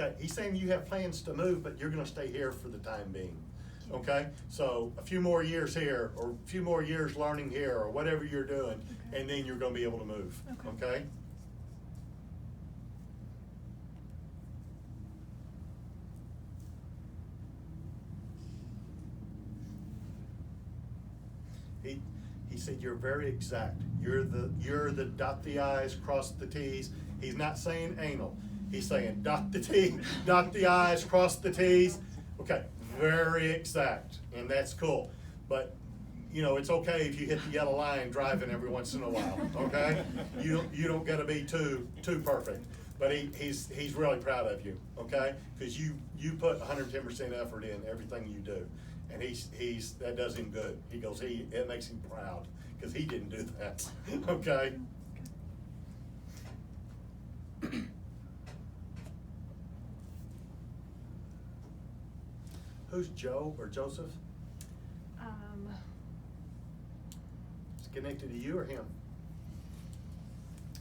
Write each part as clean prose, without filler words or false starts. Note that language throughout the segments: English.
Okay, he's saying you have plans to move, but you're gonna stay here for the time being. Okay, so a few more years here, or a few more years learning here, or whatever you're doing, Okay. and then you're gonna be able to move, Okay. okay? He said you're very exact. You're the dot the I's, cross the T's. He's not saying anal. He's saying dot the I's, cross the T's. Okay, very exact, and that's cool. But you know, it's okay if you hit the yellow line driving every once in a while. Okay, you don't got to be too perfect. But he's really proud of you. Okay, because you put 110% effort in everything you do. And he's that does him good. He goes, it makes him proud because he didn't do that. Okay. Who's Joe or Joseph? It's connected to you or him?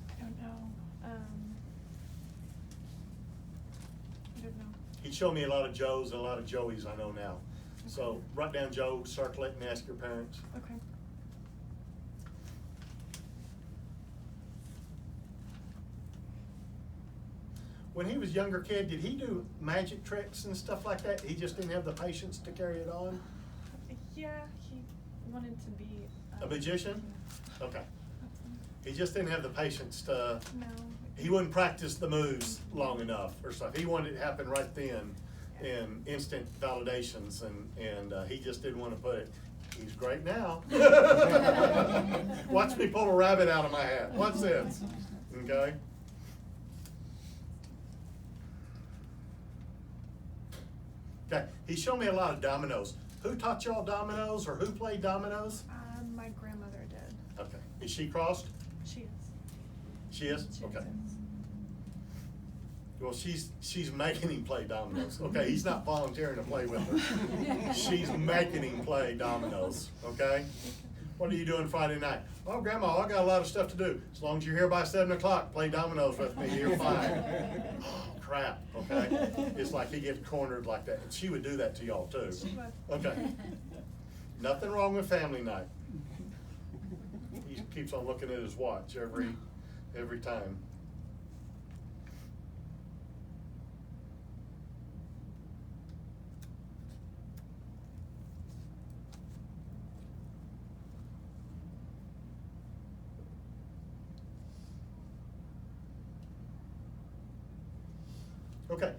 I don't know. I don't know. He showed me a lot of Joes and a lot of Joeys I know now. So write down Joe, circle it, and ask your parents. Okay. When he was a younger kid, did he do magic tricks and stuff like that? He just didn't have the patience to carry it on? Yeah, he wanted to be A magician? Yeah. Okay. He just didn't have the patience to, No. he wouldn't practice the moves long enough or stuff. He wanted it to happen right then in instant validations, and he just didn't want to put it. He's great now. Watch me pull a rabbit out of my hat. Watch this. Okay? Okay, he showed me a lot of dominoes. Who taught y'all dominoes, or who played dominoes? My grandmother did. Okay, is she crossed? She is. She is? She Okay. is. Well, she's making him play dominoes. Okay, he's not volunteering to play with her. She's making him play dominoes, okay? What are you doing Friday night? Oh, Grandma, I got a lot of stuff to do. As long as you're here by 7 o'clock, play dominoes with me, you're fine. Oh, crap, okay? It's like he gets cornered like that. And she would do that to y'all too. She would. Okay. Nothing wrong with family night. He keeps on looking at his watch every time. Okay,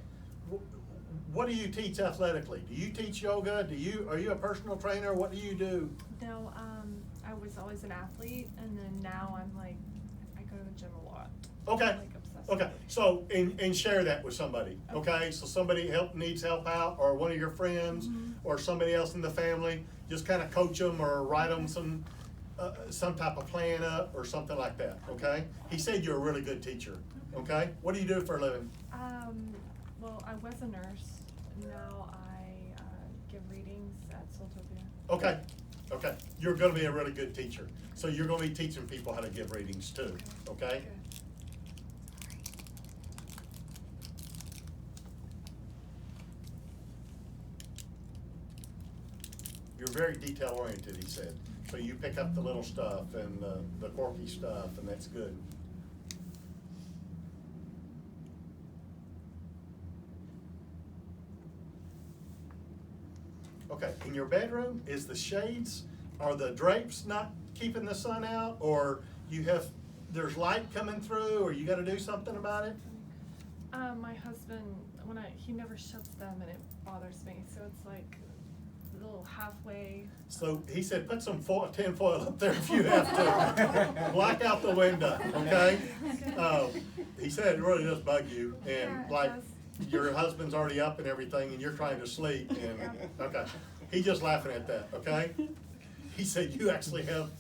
what do you teach athletically? Do you teach yoga? Are you a personal trainer? What do you do? No, I was always an athlete, and then now I'm like, I go to the gym a lot. Okay, I'm, like, obsessed okay, with it. so, and share that with somebody, Okay. okay? So somebody needs help out, or one of your friends, or somebody else in the family, just kind of coach them or write them some type of plan up or something like that, okay? He said you're a really good teacher, okay? What do you do for a living? Well, I was a nurse. Now I give readings at SoulTopia. Okay, okay, you're gonna be a really good teacher. So you're gonna be teaching people how to give readings too, okay? You're very detail oriented, he said. So you pick up the little stuff and the quirky stuff, and that's good. Okay, in your bedroom, is the shades, are the drapes not keeping the sun out, or there's light coming through, or you gotta do something about it? My husband, he never shuts them, and it bothers me. So it's like a little halfway. So he said, put some tin foil up there if you have to. Black out the window, okay? He said it really does bug you, and Yeah, it like, does. your husband's already up and everything, and you're trying to sleep, and, Yeah. okay. He's just laughing at that, okay? He said, you actually have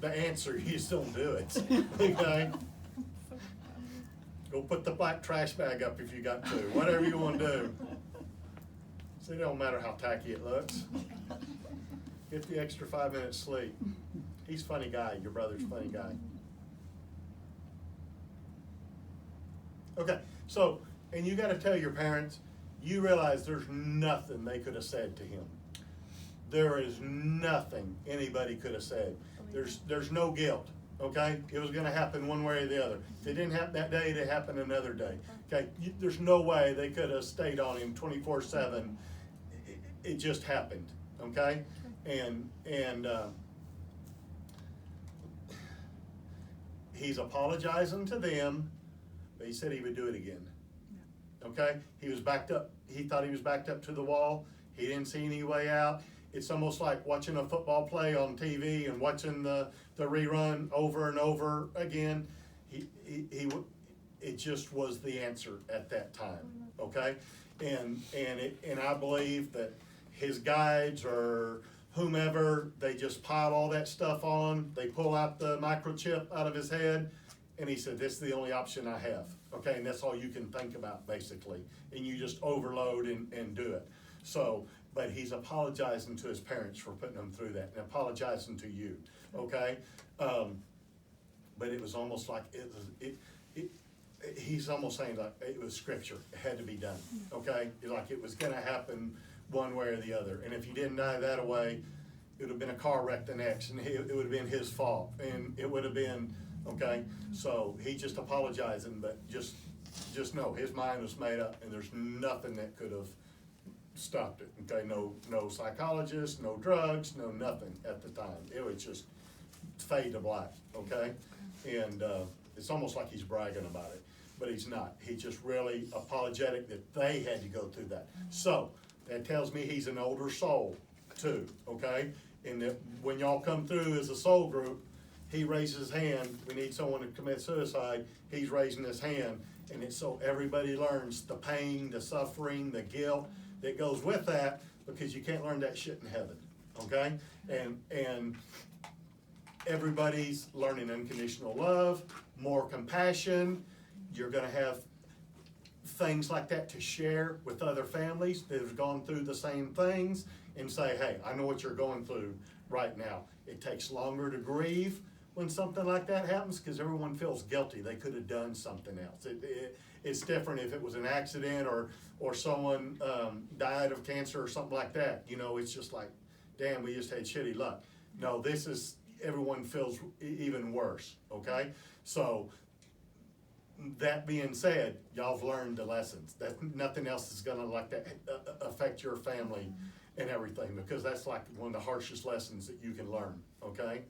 the answer, you just don't do it, okay? Go put the black trash bag up if you got to, whatever you wanna do. So it don't matter how tacky it looks. Get the extra 5 minutes sleep. He's a funny guy, your brother's a funny guy. Okay, so And you gotta tell your parents, you realize there's nothing they could have said to him. There is nothing anybody could have said. There's no guilt, okay? It was gonna happen one way or the other. If it didn't happen that day, it happened another day, okay? There's no way they could have stayed on him 24/7. It just happened, okay? And he's apologizing to them, but he said he would do it again. Okay? He was backed up. He thought he was backed up to the wall. He didn't see any way out. It's almost like watching a football play on TV and watching the rerun over and over again. It just was the answer at that time. Okay? And I believe that his guides or whomever, they just pile all that stuff on. They pull out the microchip out of his head, and he said, "This is the only option I have." Okay, and that's all you can think about, basically. And you just overload and do it. So, but he's apologizing to his parents for putting them through that, and apologizing to you, okay? But it was almost like he's almost saying like it was scripture. It had to be done, okay? Like it was gonna happen one way or the other. And if he didn't die that away, it would have been a car wreck the next, and it would have been his fault, and it would have been, okay? So he just apologizing, but just know his mind was made up, and there's nothing that could have stopped it, okay? No psychologist, no drugs, no nothing at the time. It was just fade to black, okay? And it's almost like he's bragging about it, but he's not. He's just really apologetic that they had to go through that. So that tells me he's an older soul too, okay? And that when y'all come through as a soul group, he raises his hand. We need someone to commit suicide. He's raising his hand. And it's so everybody learns the pain, the suffering, the guilt that goes with that, because you can't learn that shit in heaven, okay? And everybody's learning unconditional love, more compassion. You're gonna have things like that to share with other families that have gone through the same things, and say, hey, I know what you're going through right now. It takes longer to grieve when something like that happens, because everyone feels guilty. They could have done something else. It's different if it was an accident or someone died of cancer or something like that. You know, it's just like, damn, we just had shitty luck. No, this is, everyone feels even worse, okay? So that being said, y'all have learned the lessons. That nothing else is gonna like that affect your family and everything, because that's like one of the harshest lessons that you can learn, okay?